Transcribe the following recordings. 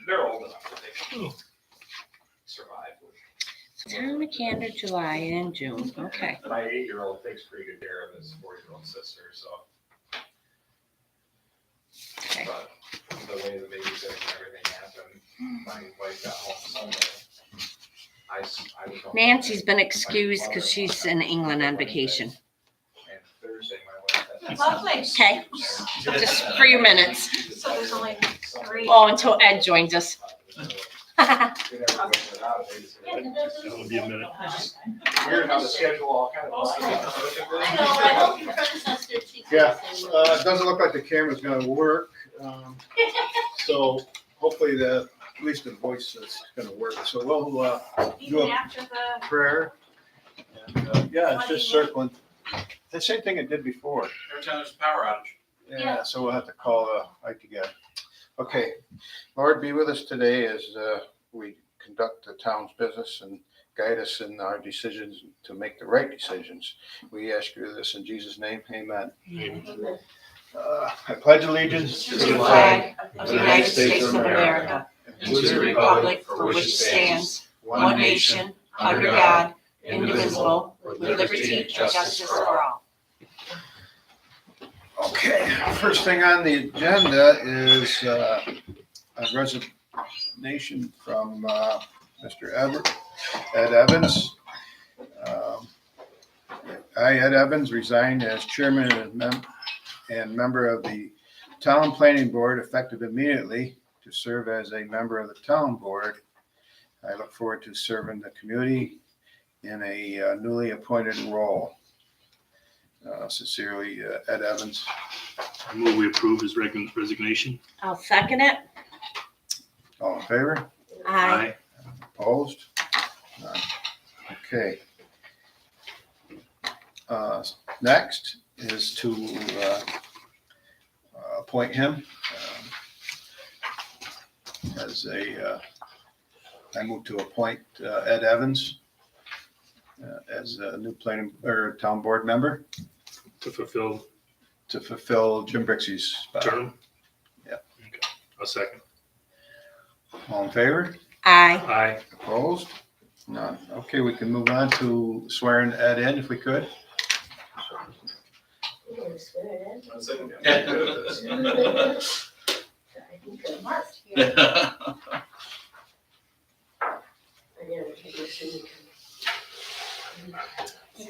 they're old enough that they can survive. Town of Candor, July and June. Okay. My 8-year-old takes pretty good care of his 4-year-old sister, so. Okay. But the way the babysitting and everything happened, my wife got home Sunday. I was home Nancy's been Monday. excused because she's in England on vacation. And Thursday, my wife had. Lovely. Okay. Just for a few minutes. So there's only 3. Oh, until Ed joins us. That would be a minute. Weird how the schedule all kind of. I know, I hope your predecessor treats Yeah, us the same way. it doesn't look like the camera's gonna work, so hopefully at least the voice is gonna work. So we'll, do Even a after the, prayer. And, yeah, it's just circling. The same thing it did before. Every time there's a power outage. Yeah, so we'll have to call Ike again. Okay, Lord, be with us today as we conduct the town's business and guide us in our decisions to make the right decisions. We ask you this in Jesus' name, amen. Amen. I pledge allegiance To the flag of the United States of America and to the republic for which it stands, one nation, under God, indivisible, with liberty and justice for all. Okay, first thing on the agenda is a resignation from Mr. Ed Evans. I, Ed Evans, resigned as chairman and member of the town planning board effective immediately to serve as a member of the town board. I look forward to serving the community in a newly appointed role. Sincerely, Ed Evans. I move we approve his resignation. I'll second it. All in favor? Aye. Opposed? None. Okay. Next is to appoint him as I move to appoint Ed Evans as a new planning or town board member To fulfill to fulfill Jim Brixey's spot. term? Yeah. Okay. I'll second. All in favor? Aye. Aye. Opposed? None. Okay, we can move on to swearing Ed in if we could. We're gonna swear it in. I was thinking, I think it must. I never take this in.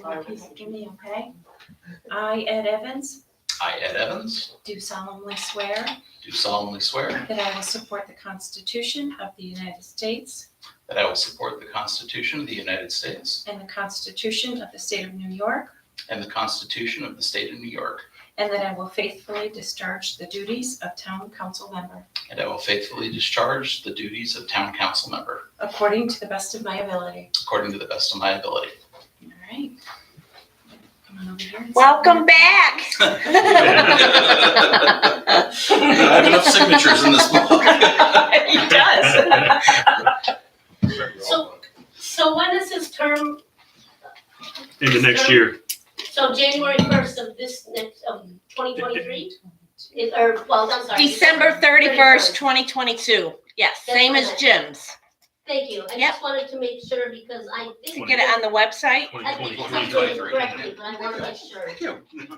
repeat after me, okay? I, Ed Evans, I, Ed Evans, do solemnly swear do solemnly swear that I will support the Constitution of the United States that I will support the Constitution of the United States and the Constitution of the State of New York, and the Constitution of the State of New York, and that I will faithfully discharge the duties of Town Council member and I will faithfully discharge the duties of Town Council member according to the best of my ability. according to the best of my ability. All right. Come on over here. and Welcome back. I have enough signatures in this book. He does. So when is his term? In the next year. So January 1st of this next, of 2023? I'm sorry. December 31st, 2022. Yes, same as Jim's. Thank you. I Yep. just wanted to make sure because I To think. get it on the website. I think 2020. it's doing it correctly, but I want to make sure.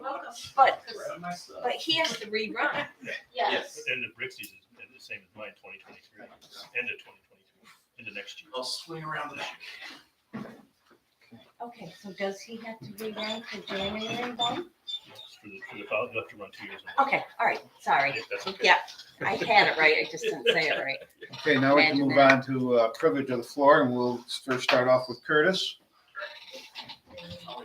Welcome. But he has to rerun. Yes. And the Brixie's is the same as mine, 2023, end of 2023, into next year. I'll swing around this year. Okay, so does he have to rerun for January then? For the file, you have to run 2 years. Okay, all right, sorry. Yeah, that's okay. Yeah, I had it right, I just didn't say it right. Okay, now we can move on to privilege of the floor, and we'll first start off with Curtis. Oh,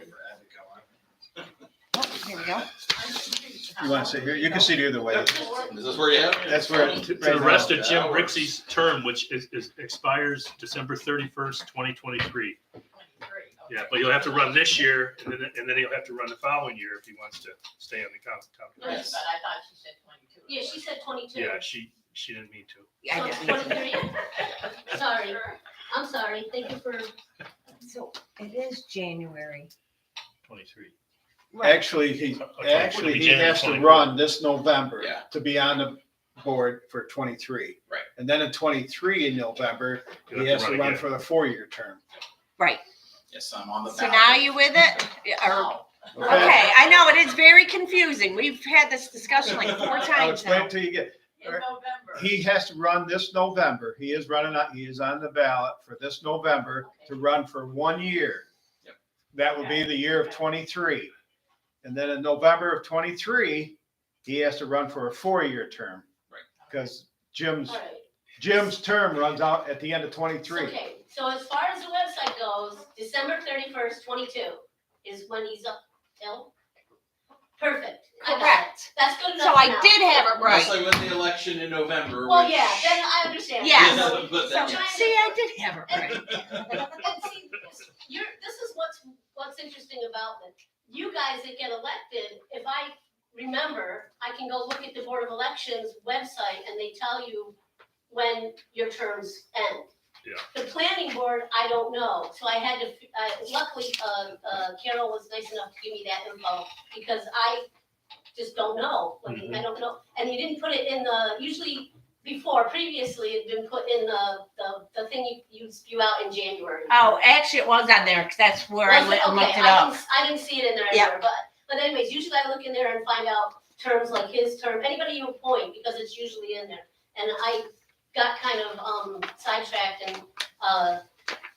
here we go. You want to sit here? You can sit either way. Is this where you have? That's where. To the rest of Jim Brixey's term, which is expires December 31st, 2023. Yeah, but you'll have to run this year, and then he'll have to run the following year if he wants to stay on the council. Yes. But I thought she said 22. Yeah, she said 22. Yeah, she didn't mean to. Yeah, I So didn't. 23? Sorry. I'm sorry. Thank you for. So it is January. 23. Actually, he has to January run this November Yeah. to be on board for 23. Right. And then in 23 in November, he has to run again. for the 4-year term. Yes, I'm on the So ballot. now you with it? Or, okay, I know, it is very confusing. We've had this discussion like 4 I'll times explain now. it till you get. In November. He has to run this November. He is on the ballot for this November to run for 1 year. Yep. That will be the year of 23. And then in November of 23, he has to run for a 4-year term. Right. Because All right. Jim's term runs out at the end of 23. Okay, so as far as the website goes, December 31st, 22 is when he's up till? Perfect. I got it. Correct. That's good enough. So I now. did have it right. Unless I win the election in November. Well, which- yeah, then I understand. Yes. So- But So, that- trying to- see, I did have it right. And see, this is what's interesting about it. You guys that get elected, if I remember, I can go look at the Board of Elections website and they tell you when your terms end. Yeah. The planning board, I don't know, so I had to, luckily, Carol was nice enough to give me that info, because I just don't know, I don't know, and you didn't put it in usually previously, it'd been put in the thing you spew out in January. Oh, actually, it was on there, because that's where I Was went and Okay, looked it up. I didn't see it in there Yeah. anywhere, but anyways, usually I look in there and find out terms like his term, anybody you appoint, because it's usually in there. And I got kind of sidetracked and,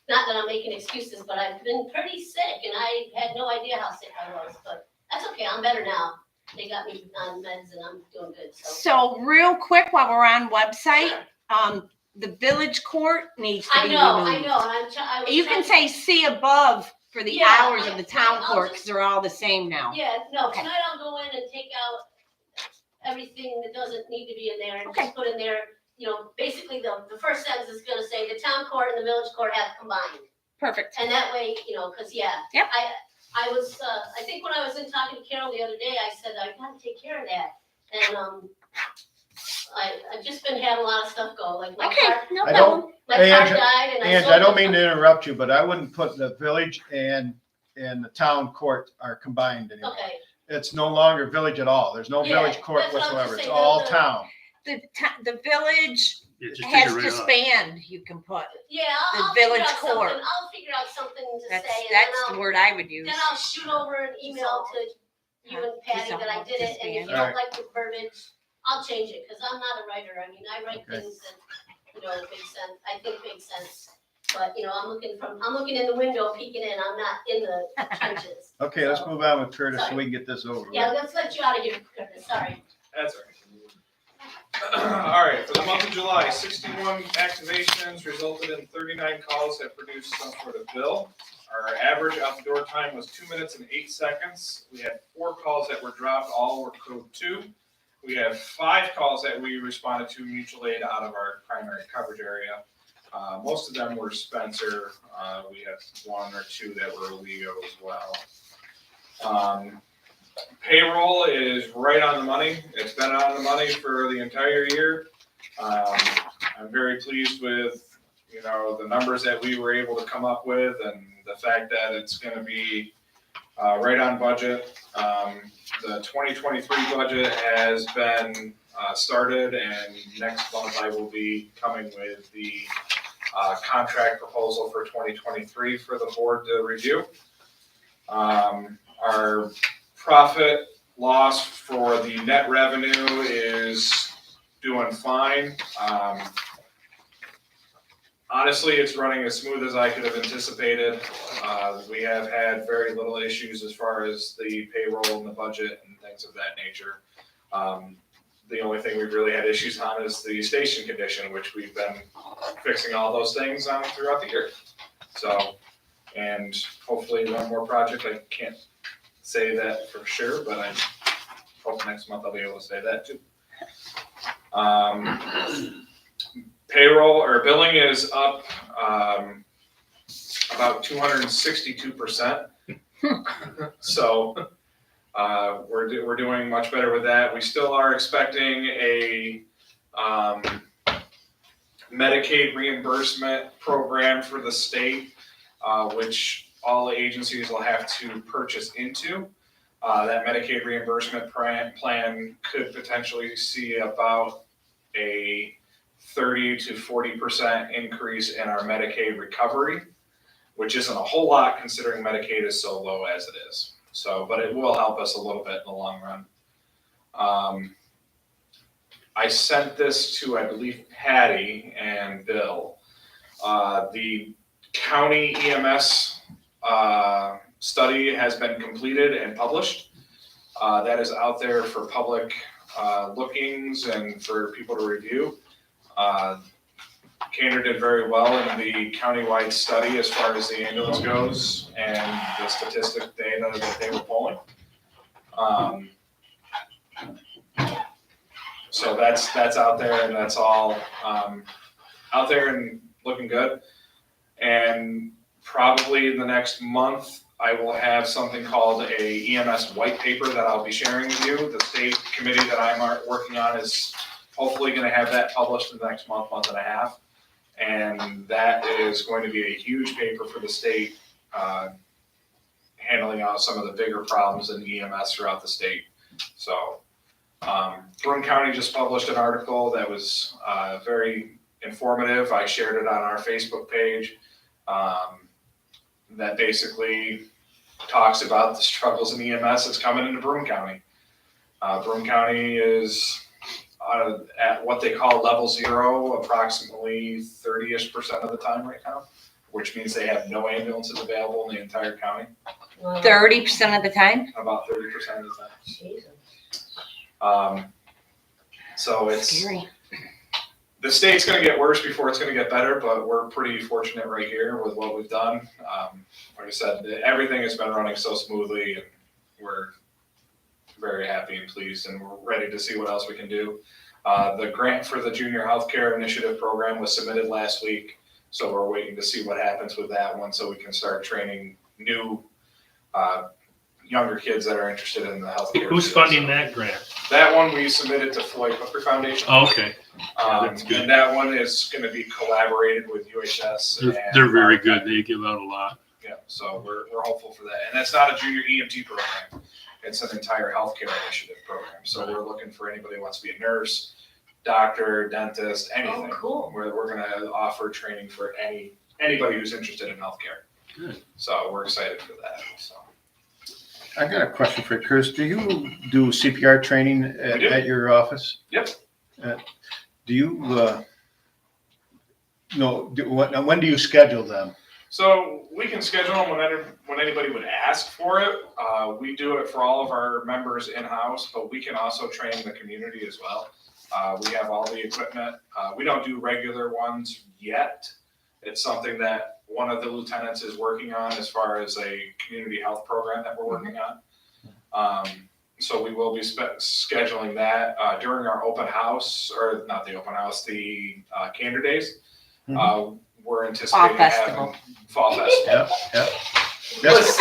not that I'm making excuses, but I've been pretty sick and I had no idea how sick I was, but that's okay, I'm better now. They got me on meds and I'm doing good, so. So real quick, while we're on website, Sure. the village court needs to I be know, removed. and I was. You can trying- say see above for the Yeah, hours of the town I'll court, just- because they're all the same now. Yeah, no, Okay. tonight I'll go in and take out everything that doesn't need to be in there and Okay. just put in there, basically the first sentence is gonna say the town court and the village court have combined. Perfect. And that way, cause yeah. Yep. I was, I think when I was in talking to Carol the other day, I said, I gotta take care of that. And, I've just been having a lot of stuff go, like my Okay, car, no I don't- problem. my Hey, car Angela- died and I And sold I don't it. mean to interrupt you, but I wouldn't put the village and the town court are combined anymore. Okay, It's no longer village at all. There's no Yeah, village court that's what I was whatsoever. just It's saying, all the- town. The village Yeah, just take has it right off. disbanded, you can put. yeah, The I'll figure village out something, court. I'll figure out something to That's, say and then that's I'll. the word I would use. Then I'll shoot over an email to you and Patty that I did it, and if you don't Alright. like the verbiage, I'll change it, cause I'm not a writer, I mean, I write Okay. things that, make sense, I think make sense. But, I'm looking in the window peeking in, I'm not in the trenches. Okay, let's move on with Curtis so we can get this over with. Yeah, let's let you out of here, Curtis, sorry. That's all right. All right, for the month of July, 61 activations resulted in 39 calls that produced some sort of bill. Our average out the door time was 2 minutes and 8 seconds. We had 4 calls that were dropped, all were code 2. We have 5 calls that we responded to mutual aid out of our primary coverage area. Most of them were Spencer. We had 1 or 2 that were Leo as well. Payroll is right on the money. It's been on the money for the entire year. I'm very pleased with, the numbers that we were able to come up with and the fact that it's gonna be right on budget. The 2023 budget has been started and next month I will be coming with the contract proposal for 2023 for the board to review. Our profit loss for the net revenue is doing fine. Honestly, it's running as smooth as I could have anticipated. We have had very little issues as far as the payroll and the budget and things of that nature. The only thing we've really had issues on is the station condition, which we've been fixing all those things on throughout the year. So, and hopefully one more project, I can't say that for sure, but I hope next month I'll be able to say that too. Payroll or billing is up about 262%. So we're doing much better with that. We still are expecting a Medicaid reimbursement program for the state, which all agencies will have to purchase into. That Medicaid reimbursement plan could potentially see about a 30 to 40% increase in our Medicaid recovery, which isn't a whole lot considering Medicaid is so low as it is. So, but it will help us a little bit in the long run. I sent this to, I believe, Patty and Bill. The county EMS study has been completed and published. That is out there for public lookings and for people to review. Candor did very well in the countywide study as far as the ambulance goes and the statistic data that they were pulling. So that's out there, and that's all out there and looking good. And probably in the next month, I will have something called a EMS white paper that I'll be sharing with you. The state committee that I'm working on is hopefully going to have that published in the next month and a half. And that is going to be a huge paper for the state, handling out some of the bigger problems in EMS throughout the state. So Broome County just published an article that was very informative. I shared it on our Facebook page that basically talks about the struggles in EMS that's coming into Broome County. Broome County is at what they call level 0 approximately 30-ish% of the time right now, which means they have no ambulances available in the entire county. 30% of the time? About 30% of the time. Jesus. So it's Scary. the state's going to get worse before it's going to get better, but we're pretty fortunate right here with what we've done. Like I said, everything has been running so smoothly, and we're very happy and pleased, and we're ready to see what else we can do. The grant for the Junior Healthcare Initiative program was submitted last week, so we're waiting to see what happens with that one so we can start training new younger kids that are interested in the healthcare. Who's funding that grant? That one we submitted to Floyd Hooker Foundation. Oh, okay. Yeah, that's good. And that one is going to be collaborated with UHS. They're very good. They give out a lot. Yeah, so we're hopeful for that. And that's not a junior EMT program. It's an entire healthcare initiative program. So we're looking for anybody who wants to be a nurse, doctor, dentist, anything. Oh, cool. We're going to offer training for anybody who's interested in healthcare. Good. So we're excited for that. So. I got a question for Chris. Do you do CPR training at your office? Yep. Do you, when do you schedule them? So we can schedule them when anybody would ask for it. We do it for all of our members in-house, but we can also train the community as well. We have all the equipment. We don't do regular ones yet. It's something that one of the lieutenants is working on as far as a community health program that we're working on. So we will be scheduling that during our open house, or not the open house, the Candor Days. We're anticipating having Fall Festival. Yep. Yes.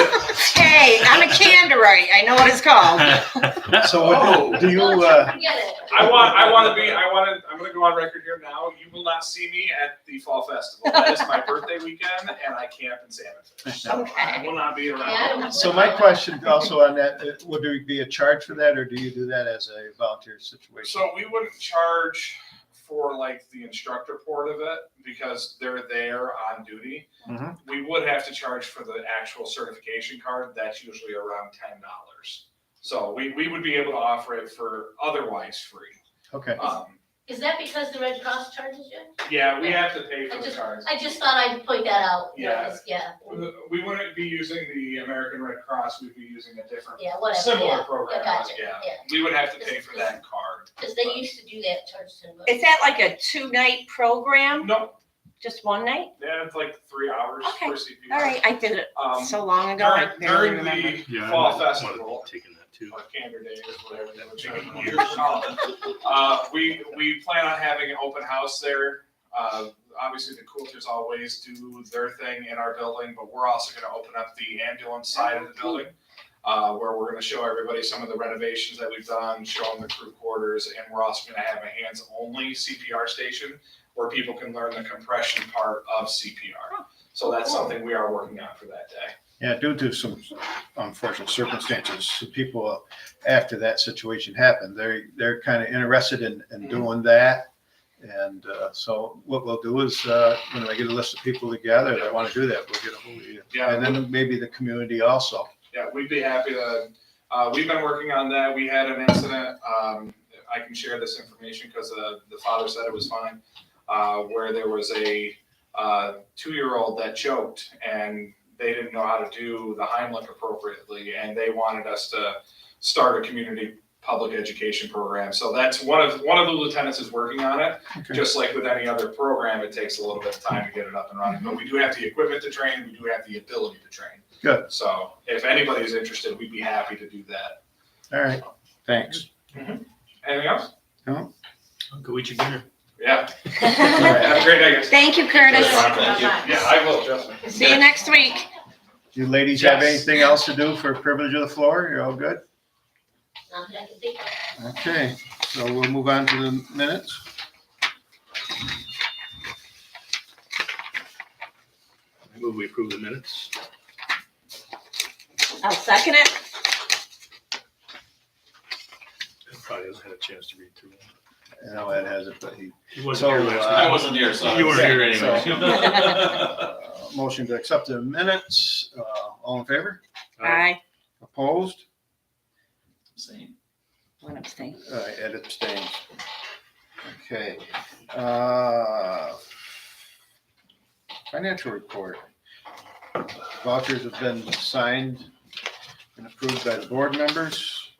Hey, I'm a Candorite. I know what it's called. So what do you, Forget it. I'm going to go on record here now. You will not see me at the Fall Festival. That is my birthday weekend, and I camp in Salmon Fish. So I will not be around. so my question also on that, would there be a charge for that, or do you do that as a volunteer situation? So we wouldn't charge for like the instructor part of it because they're there on duty. Mhm. We would have to charge for the actual certification card. That's usually around $10. So we would be able to offer it for otherwise free. Okay. Is that because the Red Cross charges you? Yeah, we have to pay for the cards. I just thought I'd point that out. Yeah. Yeah, We wouldn't be using the American Red Cross. We'd be using a different, yeah, whatever. similar Yeah. program. Yeah, gotcha. Yeah. Yeah. We would have to pay for that card. Because they used to do that, charge $10. Is that like a 2-night program? Nope. Just one night? Yeah, it's like 3 hours Okay. for CPR. All right, I did it so long ago. I barely During remember. the Yeah, Fall I might Festival, want to be taking that too. or Candor Days, whatever they would call it. We plan on having an open house there. Obviously, the Coulters always do their thing in our building, but we're also going to open up the ambulance side of the building, where we're going to show everybody some of the renovations that we've done, show them the crew quarters, and we're also going to have a hands-only CPR station where people can learn the compression part of CPR. So that's something we are working on for that day. Yeah, due to some unfortunate circumstances, people after that situation happened, they're kind of interested in doing that. And so what we'll do is, when I get a list of people together that want to do that, we'll get a hold of you. Yeah. And then maybe the community also. Yeah, we'd be happy to, we've been working on that. We had an incident, I can share this information because the father said it was fine, where there was a 2-year-old that choked and they didn't know how to do the Heimlich appropriately, and they wanted us to start a community public education program. So that's one of the lieutenants is working on it. Okay. Just like with any other program, it takes a little bit of time to get it up and running, but we do have the equipment to train, we do have the ability to train. Good. So if anybody is interested, we'd be happy to do that. All right. Thanks. Anything else? No? I'll go eat your dinner. Yeah. All right, have a great day, guys. Thank you, Curtis. Thank you. Yeah, I will, Justin. See you next week. You ladies have Yes. anything else to do for privilege of the floor? You're all good? Not that I can think of. Okay, so we'll move on to the minutes. I move we approve the minutes. I'll second it. I probably hasn't had a chance to read through them. I know Ed has it, but he. He wasn't here last I night. wasn't here, so. You weren't here So- anyway. Motion to accept the minutes. All in favor? Aye. Opposed? Same. One abstain. Ed abstains. Okay. Financial report. Vouchers have been signed and approved by the board members.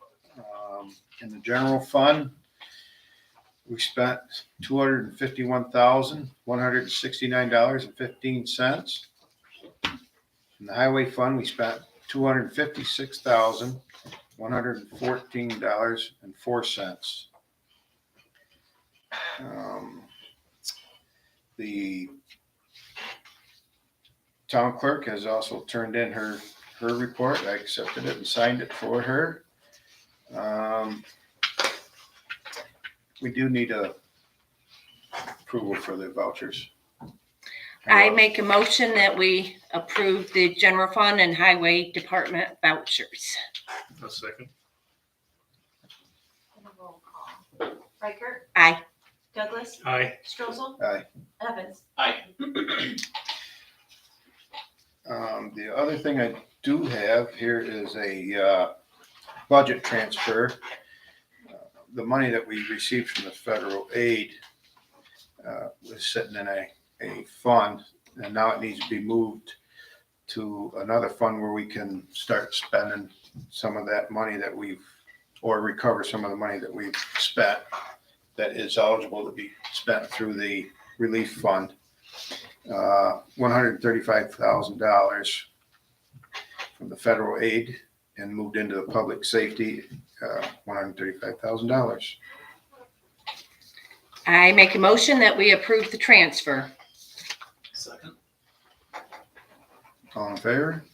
In the general fund, we spent $251,169.15. In the highway fund, we spent $256,114.04. The town clerk has also turned in her report. I accepted it and signed it for her. We do need a approval for the vouchers. I make a motion that we approve the general fund and highway department vouchers. A second. And a roll call. Reichert, Aye. Douglas, Aye. Strozel, Aye. Evans. The other thing I do have here is a budget transfer. The money that we received from the federal aid was sitting in a fund, and now it needs to be moved to another fund where we can start spending some of that money that or recover some of the money that we've spent that is eligible to be spent through the relief fund. $135,000 from the federal aid and moved into the public safety, $135,000. I make a motion that we approve the transfer. Second. All in favor?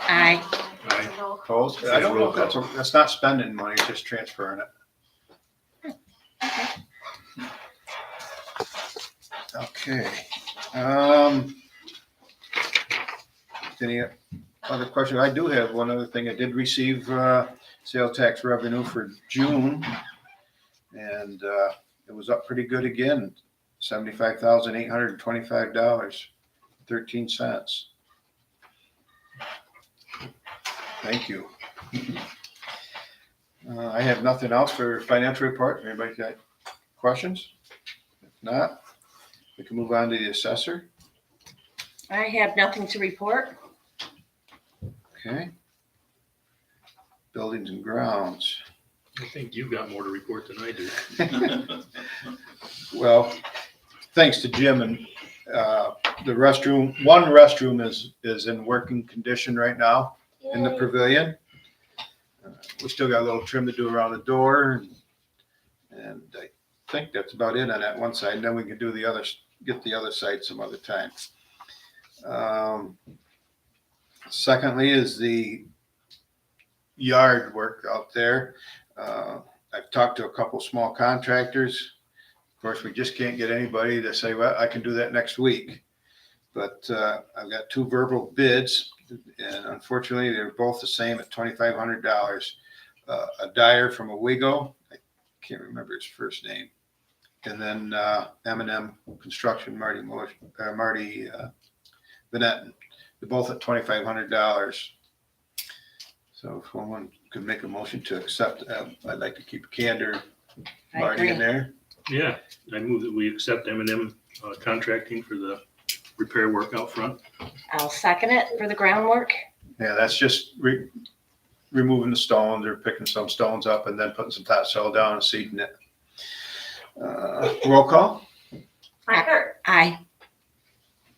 Aye. Aye. Roll call. Opposed? I don't know if that's not spending money, it's just transferring it. Okay. Any other questions? I do have one other thing. I did receive sales tax revenue for June, and it was up pretty good again, $75,825.13. Thank you. I have nothing else for financial report. Anybody got questions? If not, we can move on to the assessor. I have nothing to report. Okay. Buildings and grounds. I think you've got more to report than I do. Well, thanks to Jim and the restroom. One restroom is in working condition right now in the Yay. pavilion. We still got a little trim to do around the door, and I think that's about it on that one side. And then we can do get the other side some other time. Secondly is the yard work out there. I've talked to a couple small contractors. Of course, we just can't get anybody to say, well, I can do that next week. But I've got 2 verbal bids, and unfortunately, they're both the same at $2,500. A dyer from Owego, I can't remember his first name, And then M&M Construction, Marty Vanette, they're both at $2,500. So if someone could make a motion to accept, I'd like to keep Candor, I Marty in agree. there. Yeah, I move that we accept M&M contracting for the repair work out front. I'll second it for the groundwork. Yeah, that's just removing the stones or picking some stones up and then putting some topsoil down and seeding it. Roll call? Reichert, Aye.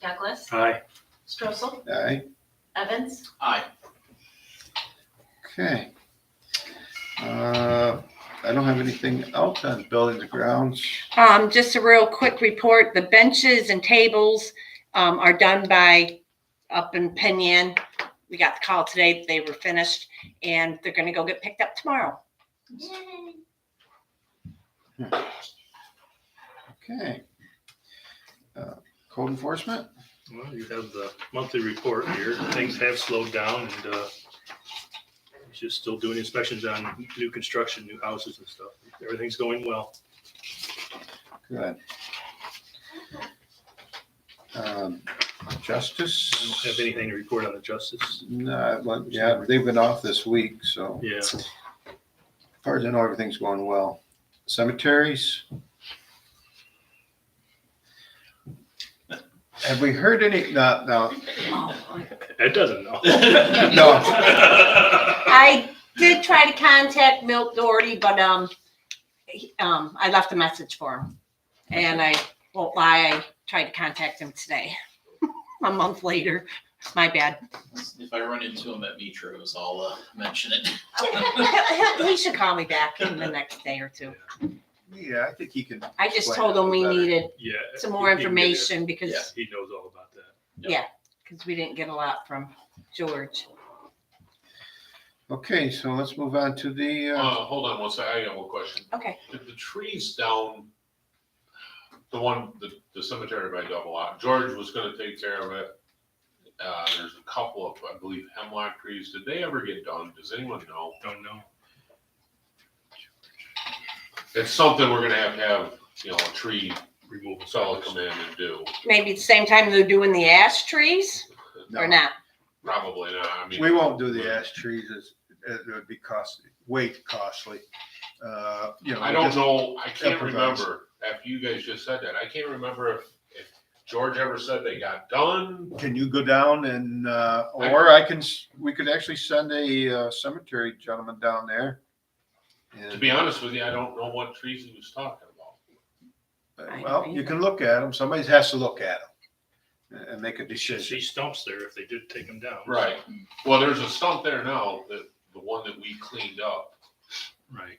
Douglas, Aye. Strossel, Aye. Evans, Aye. Okay. I don't have anything else on buildings and grounds. Just a real quick report. The benches and tables are done by up in Penyan. We got the call today that they were finished and they're gonna go get picked up tomorrow. Okay. Code enforcement? Well, you have the monthly report here. Things have slowed down and just still doing inspections on new construction, new houses and stuff. Everything's going well. Good. Justice? I don't have anything to report on the justice. No, well, yeah, they've been off this week, so Yeah. as far as I know, everything's going well. Cemeteries? Have we heard any, no, It doesn't know. no. I did try to contact Milt Doherty, but I left a message for him. And I won't lie, I tried to contact him today, a month later. My bad. If I run into him at Metros, I'll mention it. He should call me back in the next day or two. Yeah, I think he can. I just explain told it a him we little better. needed Yeah. some more he can give you- information because, He knows all about that. because we didn't get a lot from George. Okay, so let's move on to the, Hold on one second, I got one question. Okay. The trees down, the cemetery by Double Lot, George was gonna take care of it. There's a couple of, I believe, hemlock trees. Did they ever get done? Does anyone know? Don't know. It's something we're gonna have, a tree Removal. fella come in and do. Maybe at the same time they're doing the ash trees or no, not? Probably not, I mean. we won't do the ash trees, it would be costly, way too costly. I don't know, I can't improvise. remember, after you guys just said that, I can't remember if George ever said they got done. Can you go down and, or we could actually send a cemetery gentleman down there. To be honest with you, I don't know what trees he was talking about. Well, you can look at them, somebody has to look at them and make a You should decision. see stumps there if they did take them down. Right, well, there's a stump there now, the one that we cleaned up. Right.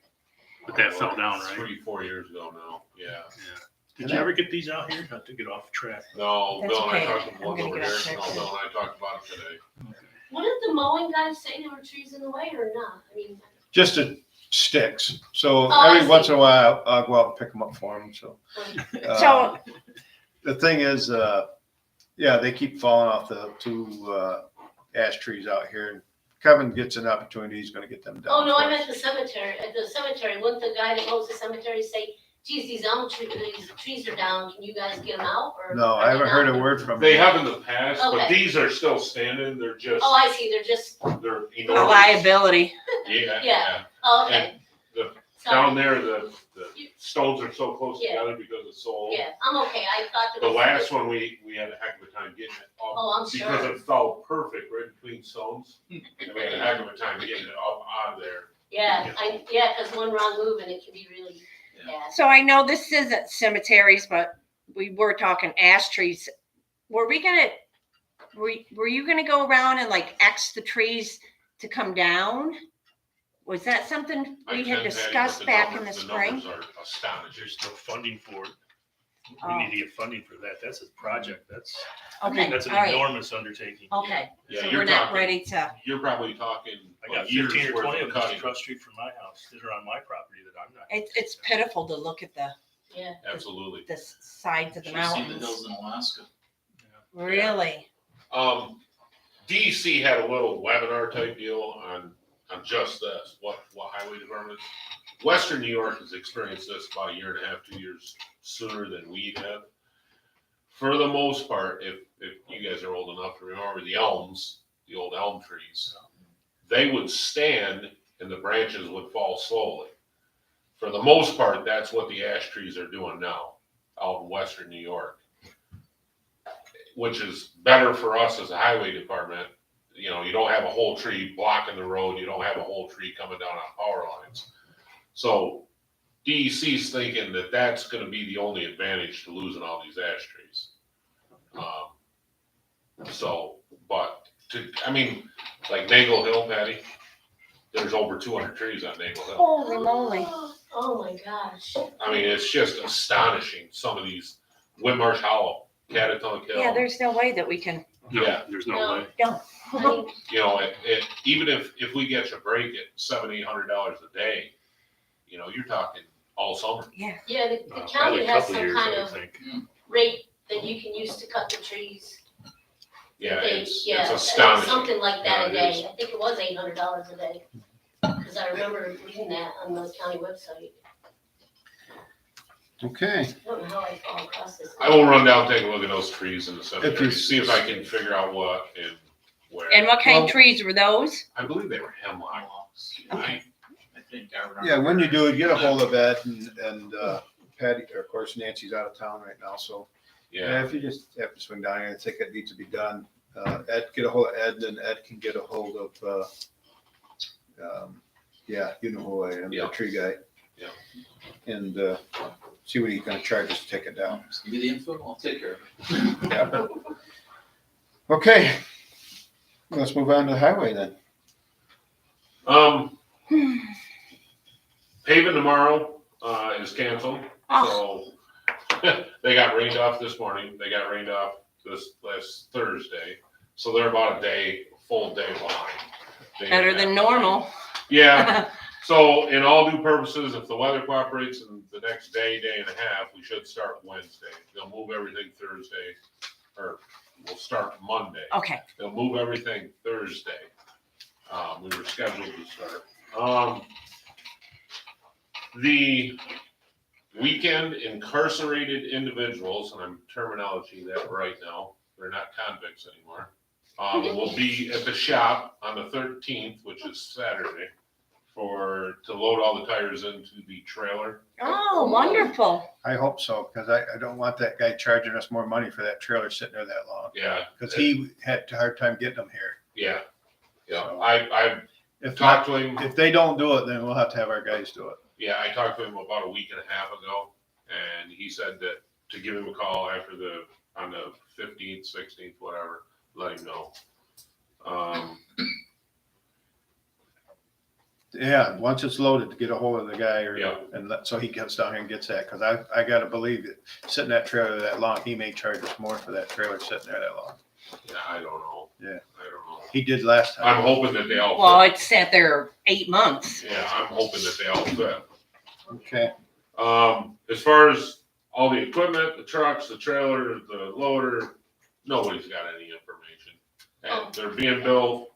But that fell down, right? 3-4 years ago now, yeah. Yeah. Did you ever get these out here? Not to get off track. No, That's Bill and I okay. talked I'm about gonna over get here, up there, no, too. Bill and I talked about it today. What did the mowing guys say? There were trees in the way or not? I mean, Just the sticks, so I every once see. in a while, I'll go out and pick them up for them, so. So, The thing is, yeah, they keep falling off the two ash trees out here. And Kevin gets an opportunity, he's gonna get them done. oh no, I first. meant the cemetery. At the cemetery, wouldn't the guy that mows the cemetery say, geez, these trees are down, can you guys get them out? Or No, I haven't heard a word from him. They have in the past, but Okay. these are still standing, they're just, Oh, I see, they're just, they're a enormous. liability. Yeah, Yeah. oh, okay. And down Sorry. there, the stones are so close Yeah. together because it's so old. Yeah, I'm okay. I thought The there was. last one, we had a heck of a time getting it up. Oh, I'm Because sure. it fell perfect right between stones. And we had a heck of a time getting it up out of there. Yeah, cause one wrong move and it can be really bad. So I know this isn't cemeteries, but we were talking ash trees. Were you gonna go around and like X the trees to come down? Was that something I we can, had Patty, discussed but back in the numbers spring? are astonishing. There's no funding for it. We Oh. need to get funding for that. That's a project. That's Okay, an all right, enormous undertaking. okay. Yeah, So you're we're not talking- ready to, You're probably talking I got years 15 or worth 20 of of them cutting. across the street from my house that are on my property that I'm not. it's pitiful to look at Yeah. Absolutely. the sides of the Should see the mountains. hills in Alaska. Really? DEC had a little webinar type deal on just this, what highway departments. Western New York has experienced this about a year and a half, 2 years sooner than we have. For the most part, if you guys are old enough to remember the elms, the old elm trees, they would stand and the branches would fall slowly. For the most part, that's what the ash trees are doing now out in western New York, which is better for us as a highway department. You know, you don't have a whole tree blocking the road. You don't have a whole tree coming down on power lines. So DEC's thinking that that's going to be the only advantage to losing all these ash trees. I mean, like Nagle Hill, Patty, there's over 200 trees on Nagle Hill. Holy moly. Oh my gosh. I mean, it's just astonishing. Some of these, Whitmarsh Hollow, Catatunk Hill. Yeah, there's no way that we can. No, Yeah. there's no No. way. I mean, You know, even if we get you a break at $700-800 a day, you know, you're talking all summer. yeah, the Probably county a has couple some years, kind I of would think. rate that you can use to cut the trees. Yeah, it's Yeah, astonishing. something like that a Yeah, it day. I think it was $800 a day. Cause I remember reading that on the county website. Okay, I don't know how I fall across this. I will run down, take a look at those trees in the If cemetery, you- see if I can figure out what and where. And what kind Well- of trees were those? I believe they were hemlock. I think I remember. yeah, when you do it, get a hold of Ed and Patty, of course Nancy's out of town right now, so. Yeah, Yeah, if you just have to swing down here and think it needs to be done, Ed, get a hold of Ed, and Ed can get a hold of, yeah, you know who I am, the Yeah. tree guy. Yeah. And, see what he's gonna charge us to take it down. Just give me the info, I'll take care of it. Yeah. Okay, let's move on to the highway then. paving tomorrow, is canceled, Oh, so they got rained off this morning, they got rained off this last Thursday, so they're about a day, full day behind. Day better and a than half behind. normal. Yeah, so in all due purposes, if the weather cooperates in the next day, day and a half, we should start Wednesday. They'll move everything Thursday, or we'll start Monday. Okay, They'll move everything Thursday. We were scheduled to start. The weekend incarcerated individuals, and I'm terminology that right now, they're not convicts anymore, will be at the shop on the 13th, which is Saturday, to load all the tires into the trailer. oh, wonderful. I hope so, because I don't want that guy charging us more money for that trailer sitting there that long, Yeah, because he had a hard time getting them here. yeah, yeah. I If talked not, to him. if they don't do it, then we'll have to have our guys do it. Yeah, I talked to him about a week and a half ago, and he said that to give him a call on the 15th, 16th, whatever, let him know. Yeah, once it's loaded, to get a hold of the guy Yeah. so he gets down here and gets that, because I gotta believe that sitting that trailer that long, he may charge us more for that trailer sitting there that long. Yeah, I don't know. Yeah. I don't know. He did last I'm time. hoping that they all Well, fit. it sat there 8 months. Yeah, I'm hoping that they all fit. Okay, As far as all the equipment, the trucks, the trailer, the loader, nobody's got any information. And they're being built,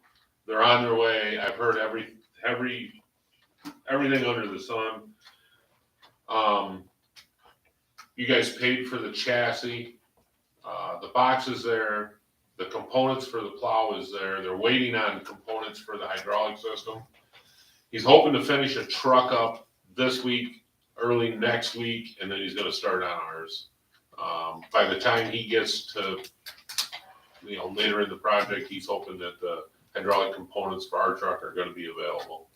they're on their way. I've heard everything under the sun. You guys paid for the chassis, the box is there, the components for the plow is there. They're waiting on components for the hydraulic system. He's hoping to finish a truck up this week, early next week, and then he's gonna start on ours. By the time he gets to, later in the project, he's hoping that the hydraulic components for our truck are gonna be available.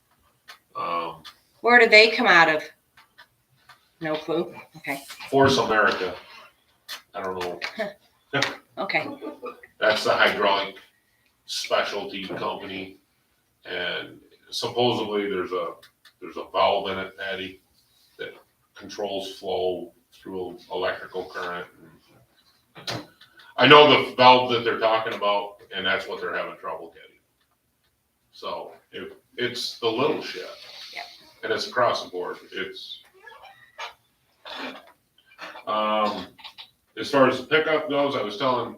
Where do they come out of? No clue. Okay, Force America, I don't know, okay. that's the hydraulic specialty company, and supposedly there's a valve in it, Patty, that controls flow through electrical current. I know the valve that they're talking about, and that's what they're having trouble getting. So it's the little shit. Yeah. And it's across the board. As far as the pickup goes, I was telling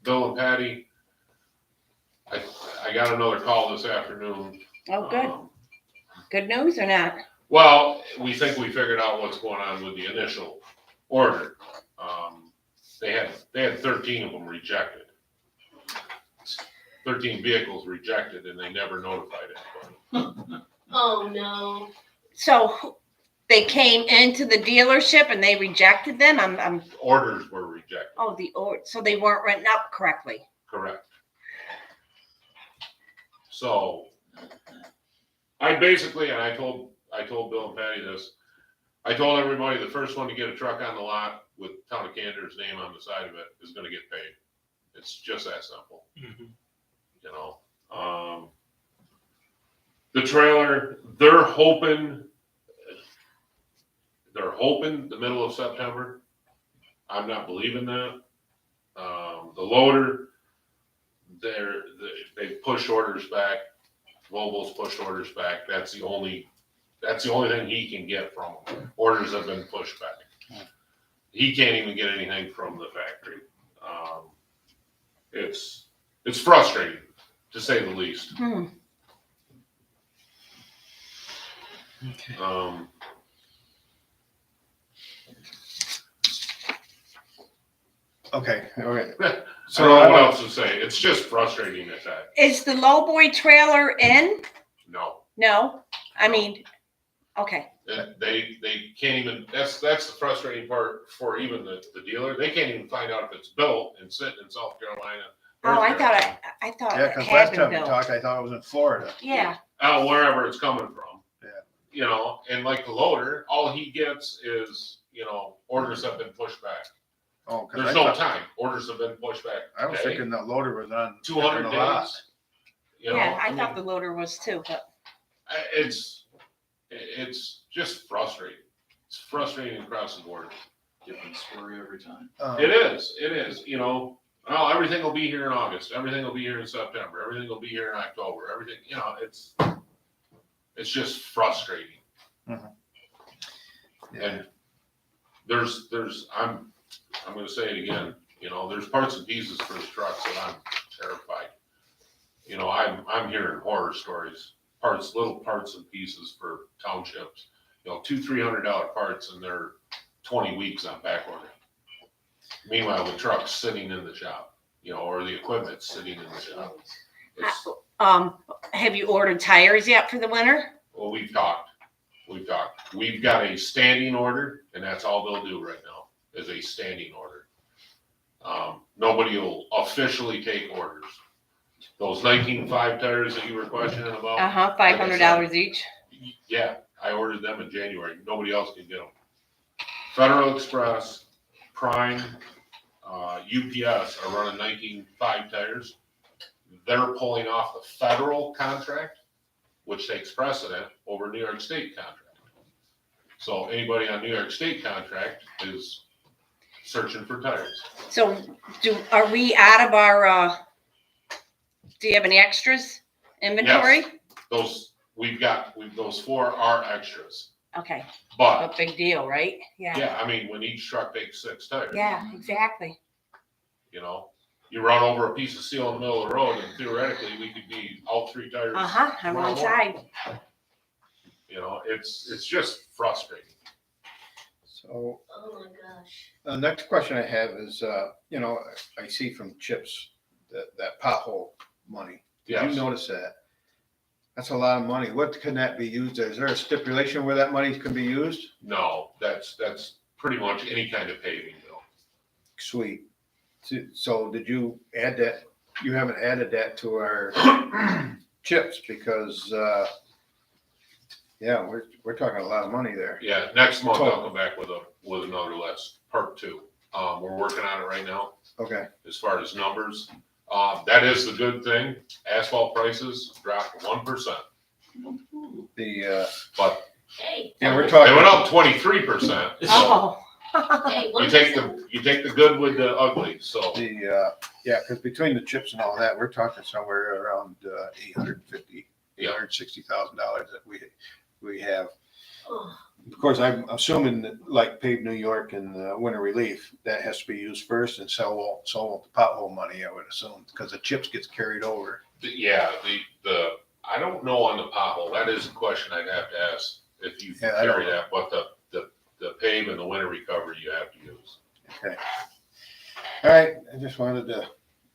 Bill and Patty, I got another call this afternoon. Oh, good. Good news or not? Well, we think we figured out what's going on with the initial order. They had 13 of them rejected. 13 vehicles rejected and they never notified anybody. Oh, no. So they came into the dealership and they rejected them? I'm, Orders were rejected, oh, so they weren't written up correctly. correct. So I basically, and I told Bill and Patty this, I told everybody the first one to get a truck on the lot with Town of Candor's name on the side of it is gonna get paid. It's just that simple, you know? The trailer, they're hoping the middle of September. I'm not believing that. The loader, they pushed orders back. Volvo's pushed orders back. That's the only thing he can get from them. Orders have been pushed back. He can't even get anything from the factory. It's frustrating, to say the least. Okay. Okay, all right. I don't So know I what would- else to say. It's just frustrating at that. Is the lowboy trailer in? No. No? I mean, okay. They can't even, that's the frustrating part for even the dealer. They can't even find out if it's built and sitting in South Carolina. Oh, North I Carolina. thought Yeah, it because had last been time we built. talked, I thought it was in Florida. Yeah, Out wherever it's coming from. Yeah. You know, and like the loader, all he gets is, you know, orders have been pushed back. Oh, because There's no time. Orders have been pushed back. I was Okay? thinking the loader was on. 200 on the lot. days. You know, yeah, I mean, thought the loader was too, but it's just frustrating. It's frustrating across the board. Different story every time. It is, you know, oh, everything will be here in August, everything will be here in September, everything will be here in October, everything, you know, it's just frustrating. Yeah. And there's, I'm gonna say it again, you know, there's parts and pieces for the trucks that I'm terrified. You know, I'm hearing horror stories, little parts and pieces for townships, you know, $200-300 parts and they're 20 weeks on back order. Meanwhile, the truck's sitting in the shop, you know, or the equipment's sitting in the shop. It's, have you ordered tires yet for the winter? well, we've talked. We've got a standing order and that's all they'll do right now is a standing order. Nobody will officially take orders. Those 19.5 tires that you were questioning about. $500 each. Yeah, I ordered them in January. Nobody else can get them. Federal Express, Prime, UPS are running 19.5 tires. They're pulling off the federal contract, which takes precedent over New York State contract. So anybody on New York State contract is searching for tires. So are we out of our, do you have any extras inventory? Those, those 4 are extras. Okay, But, a big deal, right? Yeah. yeah, I mean, when each truck takes 6 tires. Yeah, exactly. You know, you run over a piece of steel in the middle of the road and theoretically we could be all 3 tires. On tomorrow one morning. side. You know, it's just frustrating. So Oh, my gosh. the next question I have is, you know, I see from Chips that pothole money. Did Yes. you notice that? That's a lot of money. What can that be used as? Is there a stipulation where that money can be used? No, that's pretty much any kind of paving bill. Sweet. So did you add that? You haven't added that to our Chips because, yeah, we're talking a lot of money there. Yeah, next month I'll come back with another list, part 2. We're working on it right now Okay. as far as numbers. That is the good thing. Asphalt prices dropped 1%, but Hey. Yeah, we're they talking. went up 23%. Oh. Hey, You take the good with the ugly, so. Yeah, because between the chips and all that, we're talking somewhere around $850,000, $860,000 that we have. Oh, Of course, I'm assuming that like Pave New York and Winter Relief, that has to be used first, and so won't the pothole money, I would assume, because the chips gets carried over. Yeah, I don't know on the pothole. That is a question I'd have to ask if you Yeah, I don't carry that, but the the pave and the winter recovery you have to use. Okay. All right, I just wanted to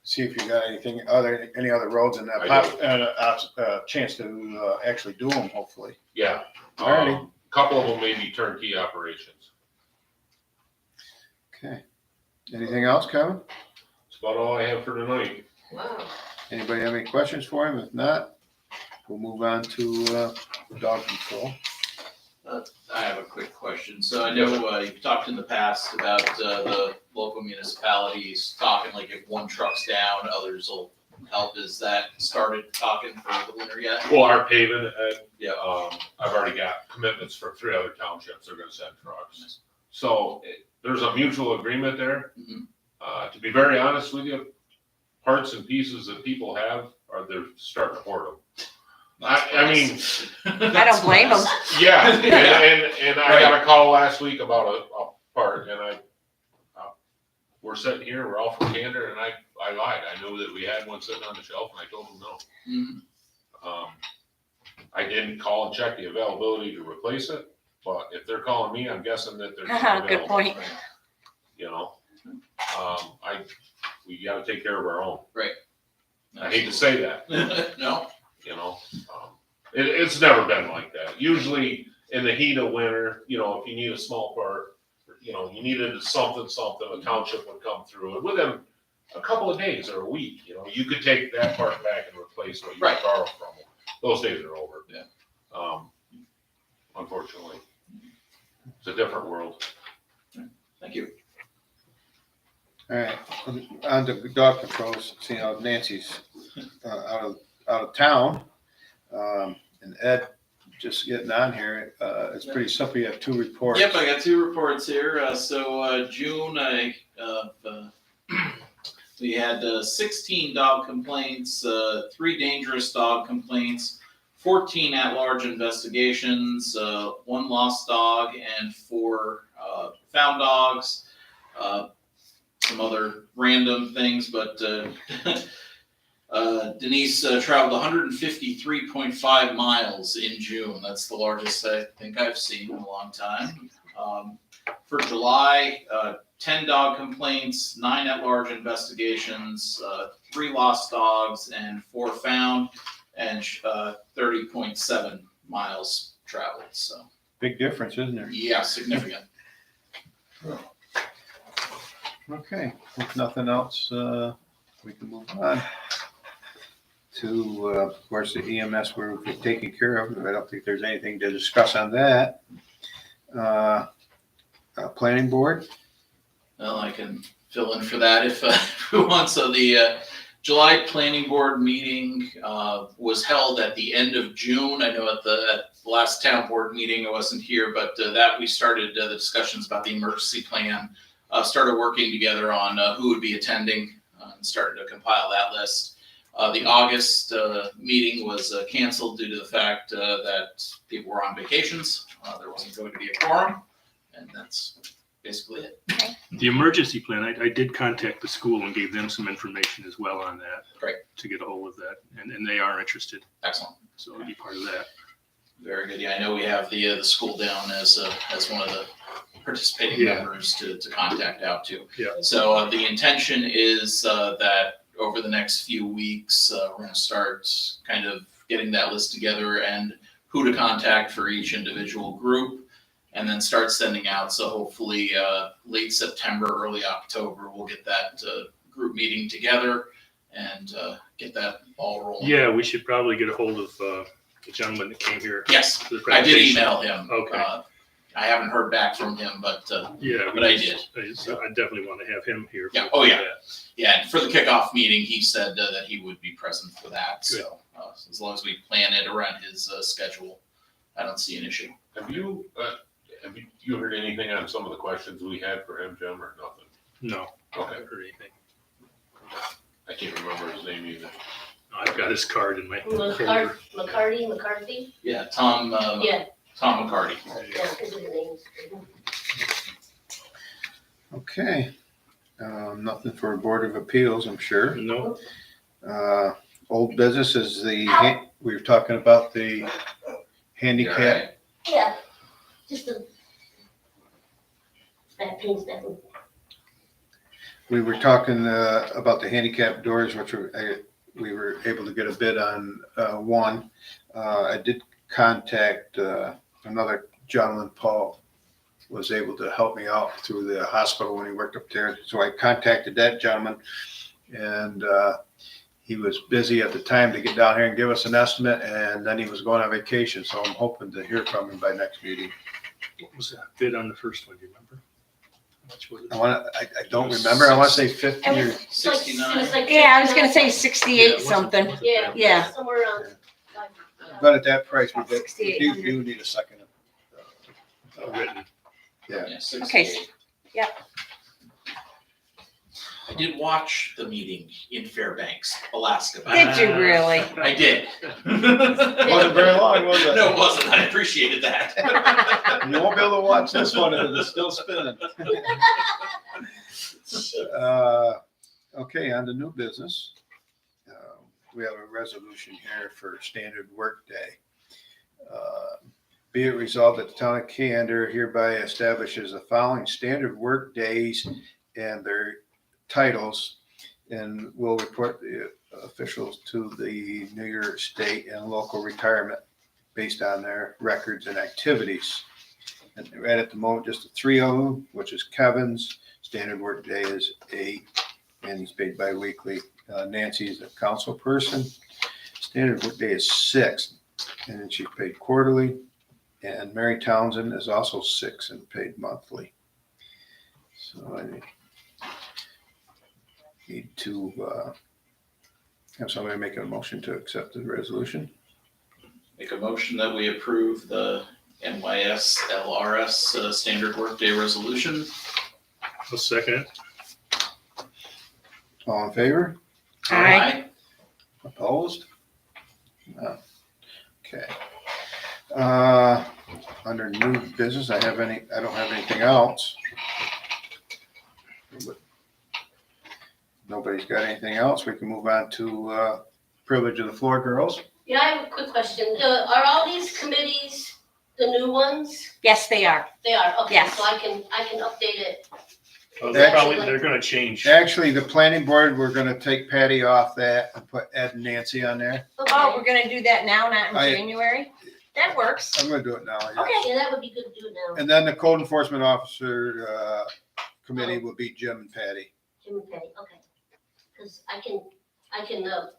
see if you got any other roads in that I pop, chance to actually do them, hopefully. Yeah. Alrighty. Couple of them may be turnkey operations. Okay. Anything else, Kevin? That's about all I have for tonight. Wow. Anybody have any questions for him? If not, we'll move on to dog control. I have a quick question. So I know you've talked in the past about the local municipalities talking like if one truck's down, others will help. Is that started talking for the winter yet? Well, our paving, Yeah. I've already got commitments for 3 other townships. They're gonna send trucks. So there's a mutual agreement there. Mhm. To be very honest with you, parts and pieces that people have they're starting to hoard them. I mean, I don't blame them. yeah, and I got a call last week about a part, and we're sitting here, we're all from Candor, and I lied. I knew that we had one sitting on the shelf, and I told them no. Mhm. I didn't call and check the availability to replace it, but if they're calling me, I'm guessing that they're Good available. point. You know, we gotta take care of our own. Right. I hate to say that, No. you know, it's never been like that. Usually in the heat of winter, you know, if you need a small part, you know, you needed something, a township would come through, and within a couple of days or a week, you know, you could take that part back and replace what you Right. borrowed from them. Those days are over. Yeah. Unfortunately, it's a different world. Thank you. All right, on to dog controls. See how Nancy's out of town, and Ed just getting on here. It's pretty simple. You have 2 reports. Yep, I got 2 reports here. June, we had 16 dog complaints, 3 dangerous dog complaints, 14 at-large investigations, 1 lost dog, and 4 found dogs. Some other random things, but Denise traveled 153.5 miles in June. That's the largest I think I've seen in a long time. For July, 10 dog complaints, 9 at-large investigations, 3 lost dogs, and 4 found, and 30.7 miles traveled. So, Big difference, isn't there? yeah, significant. Okay, if nothing else, we can move on to, of course, the EMS we're taking care of. I don't think there's anything to discuss on that. Planning board, Well, I can fill in for that if we want. So the July planning board meeting was held at the end of June. I know at the last town board meeting I wasn't here, but that we started the discussions about the emergency plan. Started working together on who would be attending and started to compile that list. The August meeting was canceled due to the fact that people were on vacations. There wasn't going to be a quorum, and that's basically it. The emergency plan, I did contact the school and gave them some information as well on that. Great. To get a hold of that, and they are interested, Excellent. so it'll be part of that. Very good. Yeah, I know we have the school down as one of the participating Yeah. members to contact out to. Yeah. So the intention is that over the next few weeks, we're going to start kind of getting that list together and who to contact for each individual group, and then start sending out. So hopefully late September, early October, we'll get that group meeting together and get that all rolling. Yeah, we should probably get a hold of the gentleman that came here. Yes, for the I did presentation. email him. Okay. I haven't heard back from him, but Yeah, but I did. So I definitely want to have him here. Yeah. for Oh, yeah. that. yeah, and for the kickoff meeting, he said that he would be present for that. So as long as we plan it around his schedule, I don't see an issue. Have you heard anything on some of the questions we had for him, Jim, or nothing? No, I Okay, haven't heard anything. I can't remember his name either. I've got his card in my folder. McCarthy? Yeah, Tom Yeah, McCarty. yeah, his name. okay. Nothing for Board of Appeals, I'm sure. No, Old business is we were talking about the handicap. Yeah, just a, Back pains, back. We were talking about the handicap doors, which we were able to get a bid on one. I did contact another gentleman, Paul, was able to help me out through the hospital when he worked up there. So I contacted that gentleman, and he was busy at the time to get down here and give us an estimate, and then he was going on vacation, so I'm hoping to hear from him by next meeting. What was that bid on the first one, do you remember? How much was it? I don't remember, I want to say 50 or, It was like 69. Yeah, I was gonna say Yeah, 68 it wasn't- something. wasn't Yeah, that bad. Yeah. somewhere around. but at that price, we do 6,800. need a second. Written. Yeah. Yeah, Okay, 68. yep. I did watch the meeting in Fairbanks, Alaska. Did you really? I did. Wasn't very long, was it? No, it wasn't. I appreciated that. You won't be able to watch this one if it's still spinning. Okay, on to new business. We have a resolution here for standard workday. Be it resolved that the town of Candor hereby establishes the following standard work days and their titles, and will report the officials to the New York State and local retirement based on their records and activities. And right at the moment, just the three of them, which is Kevin's. Standard work day is 8, and he's paid bi-weekly. Nancy is a council person. Standard work day is 6, and then she's paid quarterly. And Mary Townsend is also 6 and paid monthly. So I need to have somebody make a motion to accept the resolution. Make a motion that we approve the NYS LRS standard workday resolution. I'll second it. All in favor? Aye. Opposed? No. Okay. Under new business, I don't have anything else. Nobody's got anything else. We can move on to privilege of the floor, girls. Yeah, I have a quick question. Are all these committees the new ones? Yes, they are. They are, okay, Yes. so I can update it. Oh, Actually- they're gonna change. Actually, the planning board, we're gonna take Patty off that and put Ed and Nancy on there. Oh, Okay, we're gonna do that now, not in I- January? That works. I'm gonna do it now, yeah. Okay. yeah, that would be good to do now. And then the code enforcement officer committee will be Jim and Patty. Jim and Penny, okay. Because I can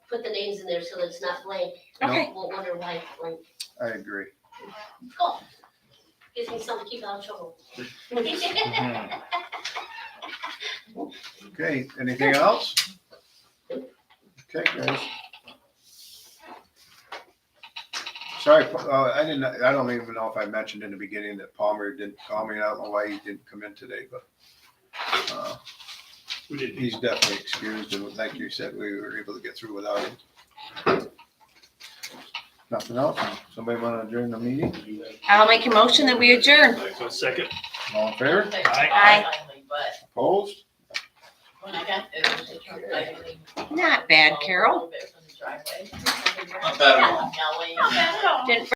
put the names in there so that it's not blank. Okay. Won't wonder why it's blank. I agree. Cool. Gives me something to keep out of trouble. Okay, anything else? Okay, guys. Sorry, I don't even know if I mentioned in the beginning that Palmer didn't call me. I don't know why he didn't come in today, but We didn't. he's definitely excused, and like you said, we were able to get through without him. Nothing else? Somebody want to adjourn the meeting? I'll make a motion that we adjourn. A second. All in favor? Aye. Opposed? Not bad, Carol. Not bad at all. Didn't